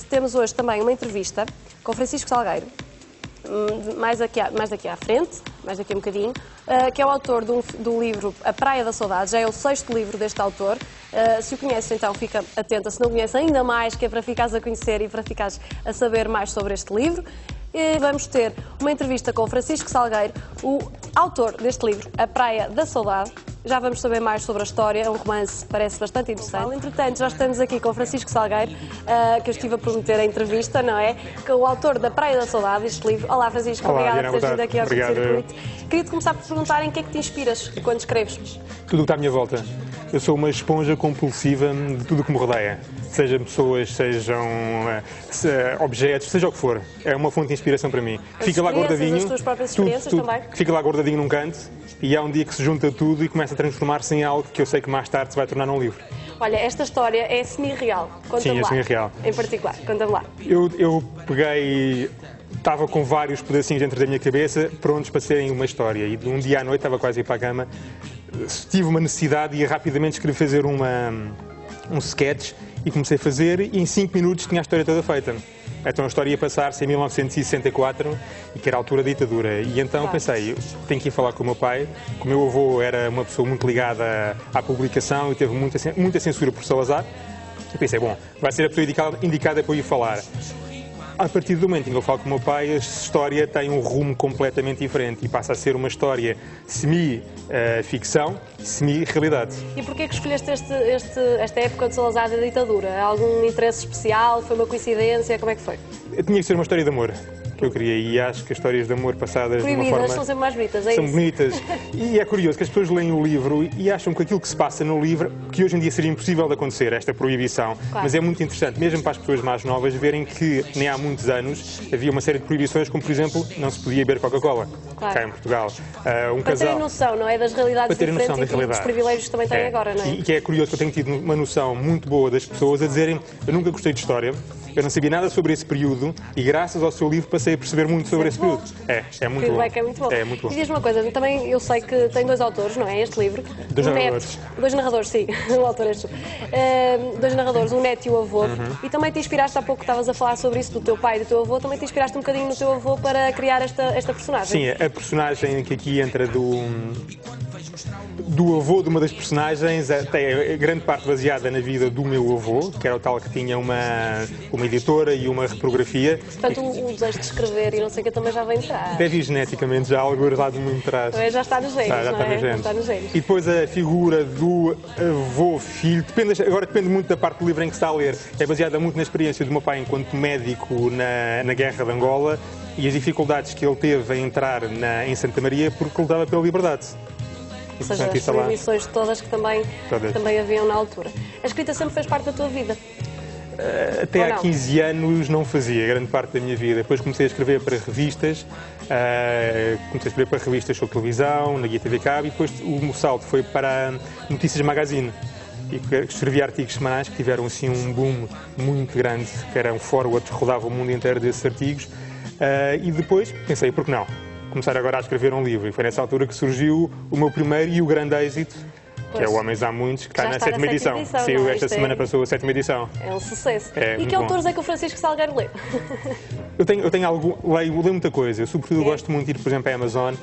temos hoje também uma entrevista com Francisco Salgueiro, mais daqui à frente, mais daqui a um bocadinho, que é o autor do livro A Praia da Saudade, já é o 6º livro deste autor. Se o conheces, então fica atenta, se não conheces ainda mais, que é para ficares a conhecer e para ficares a saber mais sobre este livro. E vamos ter uma entrevista com Francisco Salgueiro, o autor deste livro, A Praia da Saudade. Já vamos saber mais sobre a história, é um romance que parece bastante interessante. Entretanto, já estamos aqui com Francisco Salgueiro, que eu estive a prometer a entrevista, não é? Que é o autor da Praia da Saudade, este livro. Olá, Francisco, obrigada por teres vindo aqui ao Circuito. Queria-te começar por perguntar em que é que te inspiras quando escreves? Tudo o que está à minha volta. Eu sou uma esponja compulsiva de tudo o que me rodeia. Sejam pessoas, sejam objetos, seja o que for. É uma fonte de inspiração para mim. Fica lá guardadinho. As tuas próprias experiências também? Fica lá guardadinho num canto e há um dia que se junta tudo e começa a transformar-se em algo que eu sei que mais tarde se vai tornar num livro. Olha, esta história é semi-real. Sim, é semi-real. Em particular, conta-me lá. Eu peguei... Estava com vários pedacinhos dentro da minha cabeça, prontos para serem uma história. E de um dia à noite, estava quase a ir para a cama, tive uma necessidade e rapidamente escrevi fazer um sketch e comecei a fazer e em 5 minutos tinha a história toda feita. Então a história ia passar-se em 1964 e que era a altura da ditadura. E então pensei, tenho que ir falar com o meu pai. O meu avô era uma pessoa muito ligada à publicação e teve muita censura por Salazar. E pensei, bom, vai ser a pessoa indicada para eu ir falar. A partir do momento em que eu falo com o meu pai, a história tem um rumo completamente diferente e passa a ser uma história semi-ficção, semi-realidade. E porquê que escolheste esta época de Salazar da ditadura? Há algum interesse especial? Foi uma coincidência? Como é que foi? Tinha que ser uma história de amor que eu queria e acho que as histórias de amor passadas de uma forma... são sempre mais bonitas, é são isso? Bonitas. E é curioso que as pessoas leem o livro e acham que aquilo que se passa no livro, que hoje em dia seria impossível de acontecer, esta proibição. Claro. Mas é muito interessante, mesmo para as pessoas mais novas, verem que nem há muitos anos havia uma série de proibições, como por exemplo, não se podia beber Coca-Cola, cá em Portugal. Para terem noção, não é? Das realidades diferentes e dos privilégios que também têm agora, não é? E que é curioso que eu tenho tido uma noção muito boa das pessoas a dizerem, eu nunca gostei de história, eu não sabia nada sobre esse período e graças ao seu livro passei a perceber muito sobre esse período. É muito bom. É muito bom. É muito bom. E diz-me uma coisa, também eu sei que tem 2 autores, não é? Este livro. 2 narradores. 2 narradores, sim. O autor és tu. 2 narradores, o neto e o avô. E também te inspiraste, há pouco estavas a falar sobre isso, do teu pai e do teu avô, também te inspiraste um bocadinho no teu avô para criar esta personagem. Sim, a personagem que aqui entra do avô de uma das personagens tem grande parte baseada na vida do meu avô, que era o tal que tinha uma editora e uma reprografia. Portanto, o desejo de escrever e não sei o que também já vem atrás. Deve ir geneticamente, já algo lá de muito atrás. Já está nos genes, já não é? Já está nos genes. E depois a figura do avô-filho, agora depende muito da parte do livro em que se está a ler. É baseada muito na experiência do meu pai enquanto médico na Guerra de Angola e as dificuldades que ele teve em entrar em Santa Maria porque lutava pela liberdade. Ou seja, as proibições todas que também haviam na altura. A escrita sempre fez parte da tua vida? Até há 15 anos não fazia, grande parte da minha vida. Depois comecei a escrever para revistas, sobre televisão, na Guia TV Cabo, e depois o salto foi para Notícias Magazine. E escrevi artigos semanais que tiveram assim um boom muito grande, que era um forward que rodava o mundo inteiro desses artigos. E depois pensei, por que não? Começar agora a escrever um livro. E foi nessa altura que surgiu o meu primeiro e o grande êxito, que é o Homens Há Muitos, que está na 7ª edição. Saiu esta semana, passou a 7ª edição. É um sucesso. E que autores é que o Francisco Salgueiro lê? Leio muita coisa. Eu, sobretudo, gosto muito de ir, por exemplo, à Amazon,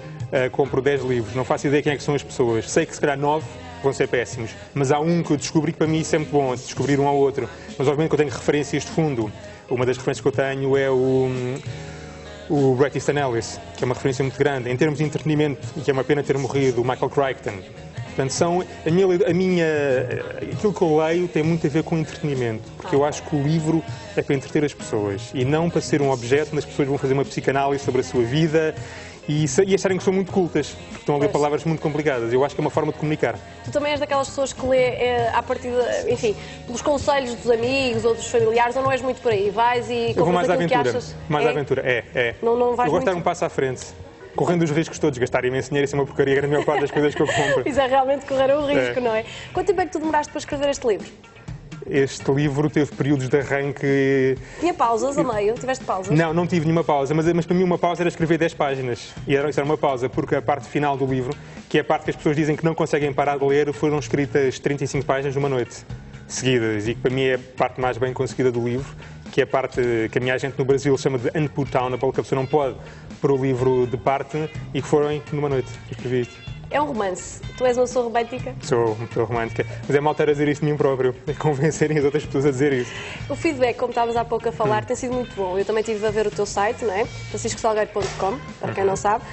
compro 10 livros. Não faço ideia quem é que são as pessoas. Sei que se calhar 9 vão ser péssimos, mas há um que eu descobri que para mim isso é muito bom, descobrir um ao outro. Mas, obviamente, que eu tenho referências de fundo. Uma das referências que eu tenho é o Bret Easton Ellis, que é uma referência muito grande. Em termos de entretenimento, e que é uma pena ter morrido, o Michael Crichton. Portanto, aquilo que eu leio tem muito a ver com entretenimento, porque eu acho que o livro é para entreter as pessoas e não para ser um objeto onde as pessoas vão fazer uma psicanálise sobre a sua vida e acharem que são muito cultas, porque estão a ler palavras muito complicadas. Eu acho que é uma forma de comunicar. Tu também és daquelas pessoas que lê a partir, enfim, pelos conselhos dos amigos ou dos familiares, ou não és muito por aí? Vais e compras aquilo que achas? Mais à aventura, é. Não vais eu gosto de dar um passo à frente. Correndo os riscos todos, gastar imenso dinheiro, isso é uma porcaria, a grande maior parte das coisas que eu compro. Isso é realmente correr um risco, não é? Quanto tempo é que tu demoraste para escrever este livro? Este livro teve períodos de arranque... Tinha pausas a meio? Tiveste pausas? Não tive nenhuma pausa, mas para mim uma pausa era escrever 10 páginas. E isso era uma pausa, porque a parte final do livro, que é a parte que as pessoas dizem que não conseguem parar de ler, foram escritas 35 páginas numa noite seguidas, e que para mim é a parte mais bem conseguida do livro, que é a parte que a minha agente no Brasil chama de unputdownable, que a pessoa não pode pôr o livro de parte, e que foram numa noite. Escrevi isto. É um romance. Tu és uma pessoa romântica? Sou uma pessoa romântica, mas é mal estar a dizer isto de mim próprio, é convencerem as outras pessoas a dizer isso. O feedback, como estávamos há pouco a falar, tem sido muito bom. Eu também estive a ver o teu site, não é? franciscosalgueiro.com, para quem não sabe.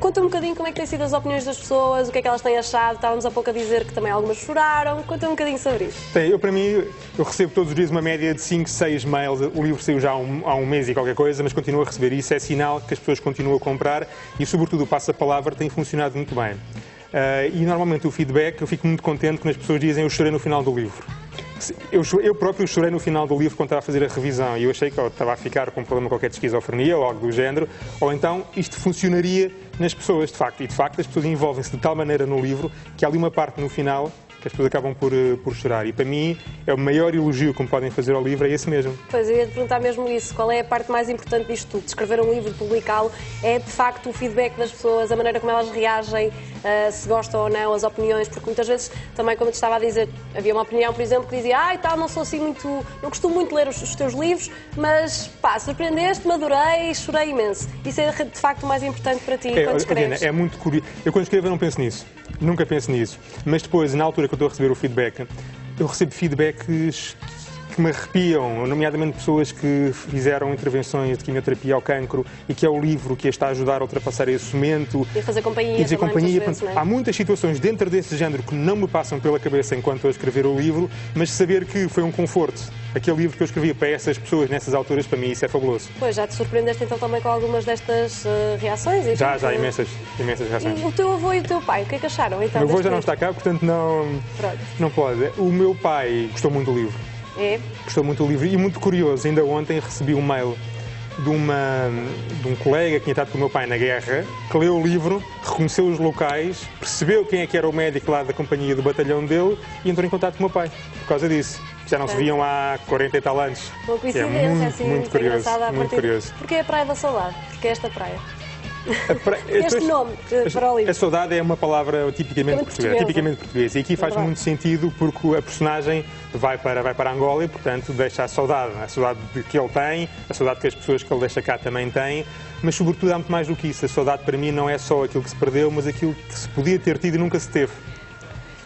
Conta-me um bocadinho como é que têm sido as opiniões das pessoas, o que é que elas têm achado. Estávamos há pouco a dizer que também algumas choraram. Conta-me um bocadinho sobre isso. Para mim, eu recebo todos os dias uma média de 5, 6 mails. O livro saiu já há um mês e qualquer coisa, mas continuo a receber. Isso é sinal que as pessoas continuam a comprar e, sobretudo, o passo-a-palavra tem funcionado muito bem. E normalmente o feedback, eu fico muito contente quando as pessoas dizem eu chorei no final do livro. Eu próprio chorei no final do livro quando estava a fazer a revisão e eu achei que eu estava a ficar com um problema qualquer de esquizofrenia ou algo do género, ou então isto funcionaria nas pessoas, de facto. E de facto as pessoas envolvem-se de tal maneira no livro que há ali uma parte no final que as pessoas acabam por chorar. E para mim é o maior elogio que me podem fazer ao livro, é esse mesmo. Pois, eu ia te perguntar mesmo isso. Qual é a parte mais importante disto tudo? De escrever um livro, de publicá-lo, é de facto o feedback das pessoas, a maneira como elas reagem, se gostam ou não, as opiniões, porque muitas vezes, também como eu te estava a dizer, havia uma opinião, por exemplo, que dizia não sou assim muito, não costumo muito ler os teus livros, mas surpreendeste-me, adorei, chorei imenso. Isso é de facto o mais importante para ti quando escreves. É muito curioso. Eu quando escrevo eu não penso nisso. Nunca penso nisso. Mas depois, na altura que eu estou a receber o feedback, eu recebo feedbacks que me arrepiam, nomeadamente pessoas que fizeram intervenções de quimioterapia ao cancro e que é o livro que está a ajudar a ultrapassar esse momento. E a fazer companhia. E dizer companhia. Vezes, não é? Há muitas situações dentro desse género que não me passam pela cabeça enquanto estou a escrever o livro, mas saber que foi um conforto. Aquele livro que eu escrevi para essas pessoas nessas alturas, para mim isso é fabuloso. Pois, já te surpreendeste então também com algumas destas reações? Já, imensas reações. E o teu avô e o teu pai, o que é que acharam? Então, o meu avô já não está cá, portanto não pode. O meu pai gostou muito do livro. É? Gostou muito do livro e muito curioso, ainda ontem recebi um mail de um colega que tinha estado com o meu pai na guerra, que leu o livro, reconheceu os locais, percebeu quem é que era o médico lá da companhia do batalhão dele e entrou em contato com o meu pai, por causa disso. Já não se viam há 40 e tal anos. Uma coincidência, é muito curioso. Muito curioso. Porquê a Praia da Saudade? Porquê esta praia? Este nome para o livro. A saudade é uma palavra tipicamente portuguesa. E aqui faz muito sentido porque a personagem vai para Angola e, portanto, deixa a saudade que ele tem, a saudade que as pessoas que ele deixa cá também têm, mas, sobretudo, há muito mais do que isso. A saudade, para mim, não é só aquilo que se perdeu, mas aquilo que se podia ter tido e nunca se teve.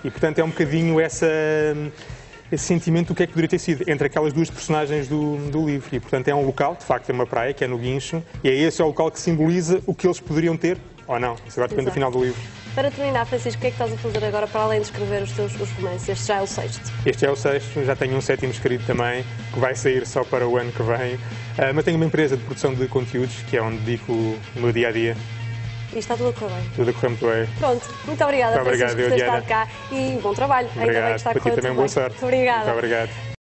E, portanto, é um bocadinho esse sentimento do que é que poderia ter sido entre aquelas duas personagens do livro. E, portanto, é um local, de facto, é uma praia, que é no Guincho, e é esse o local que simboliza o que eles poderiam ter, ou não. Isso agora depende do final do livro. Para terminar, Francisco, o que é que estás a fazer agora para além de escrever os teus romances? Este já é o sexto. Este é o sexto, já tenho um sétimo escrito também, que vai sair só para o ano que vem. Mas tenho uma empresa de produção de conteúdos, que é onde dedico o meu dia-a-dia. E está tudo a correr bem. Tudo a correr muito bem. Pronto, muito obrigada, Francisco, por ter estado cá e bom trabalho. Obrigado. Ainda bem que está a correr também boa sorte. Obrigada. Muito obrigado.